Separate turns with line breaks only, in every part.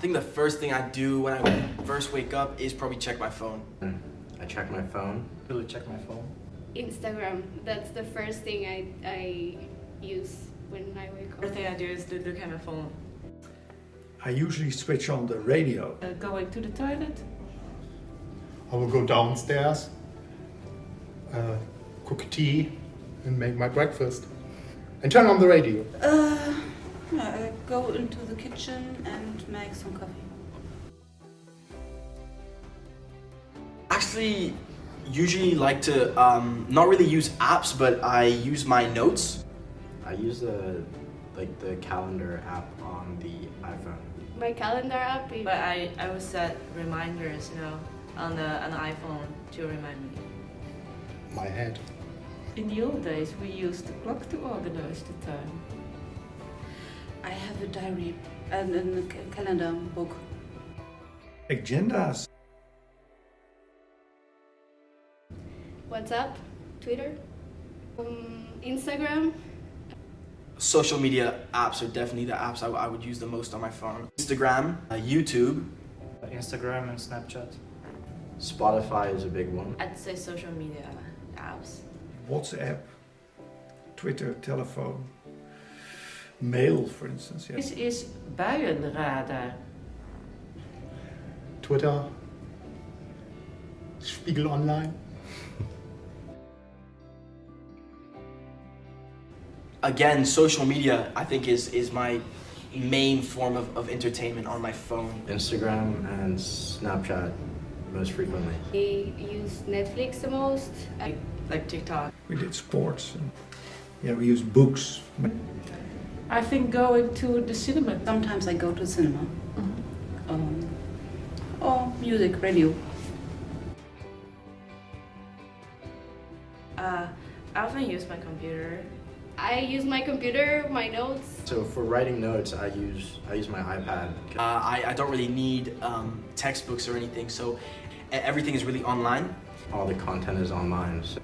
think the first thing I do when I first wake up is probably check my phone.
I check my phone.
Really check my phone.
Instagram. That's the first thing I use when I wake up.
First thing I do is to look at my phone.
I usually switch on the radio.
Going to the toilet.
I will go downstairs, cook tea, and make my breakfast, and turn on the radio.
I go into the kitchen and make some coffee.
Actually, usually like to not really use apps, but I use my notes.
I use the calendar app on the iPhone.
My calendar app.
But I will set reminders, on the iPhone to remind me.
My head.
In the old days, we used the clock to organize the time.
I have a diary and a calendar book.
Agendas.
WhatsApp, Twitter, Instagram.
Social media apps are definitely the apps I would use the most on my phone. Instagram, YouTube.
Instagram and Snapchat.
Spotify is a big one.
I'd say social media apps.
WhatsApp, Twitter, telephone, mail, for instance. Yeah.
This is buienradar.
Twitter, Spiegel Online.
Again, social media I think is my main form of entertainment on my phone.
Instagram and Snapchat most frequently.
I use Netflix the most.
Like TikTok.
We did sports. And, yeah, we use books.
I think going to the cinema.
Sometimes I go to cinema. Or music, radio.
I often use my computer.
I use my computer, my notes.
So for writing notes, I use my iPad.
I don't really need textbooks or anything, so everything is really online.
All the content is online. So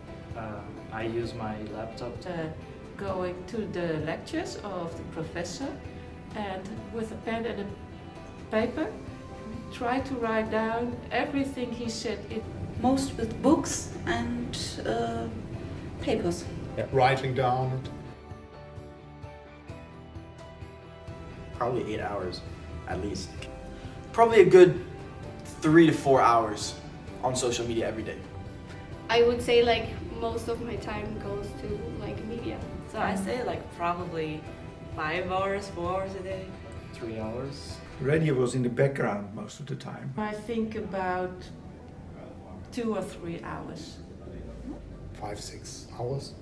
I use my laptop.
Going to the lectures of the professor and with a pen and a paper, try to write down everything he said.
Most with books and papers.
Writing down it.
probably 8 hours at least.
Probably a good 3 to 4 hours on social media every day.
I would say like most of my time goes to like media.
So I say like probably 5 hours, 4 hours a day.
3 hours.
Radio was in the background most of the time.
I think about 2 or 3 hours.
5-6 hours.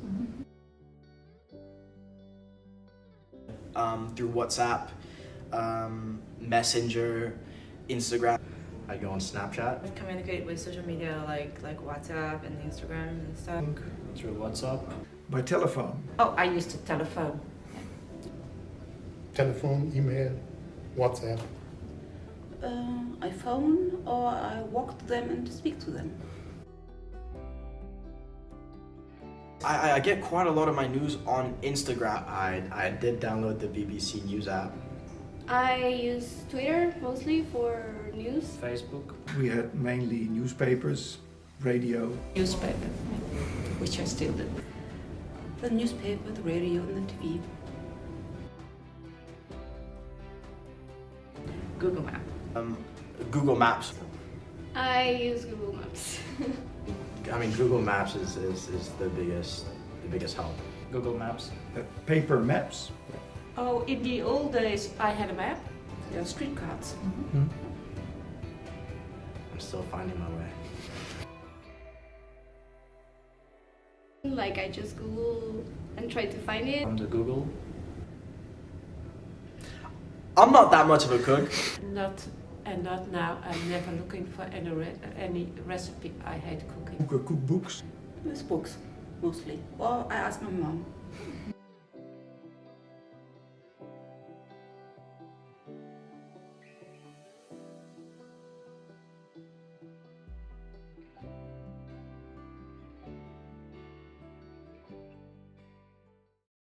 Through WhatsApp, Messenger, Instagram.
I go on Snapchat.
I communicate with social media like WhatsApp and Instagram and stuff.
Through WhatsApp.
By telephone.
Oh, I used the telephone.
Telephone, email, WhatsApp.
I phone or I walk to them and speak to them.
I get quite a lot of my news on Instagram.
I did download the BBC News app.
I use Twitter mostly for news.
Facebook.
We had mainly newspapers, radio.
Newspaper, which I still do.
The newspaper, the radio and the TV.
Google Map.
Google Maps.
I use Google Maps.
I mean, Google Maps is the biggest help.
Google Maps.
Paper maps.
Oh, in the old days I had a map.
There are street cards.
I'm still finding my way.
Like I just Google and try to find it.
From the Google.
I'm not that much of a cook.
Not now. I'm never looking for any recipe. I hate cooking.
Cookbooks.
With books, mostly. Or I ask my mom.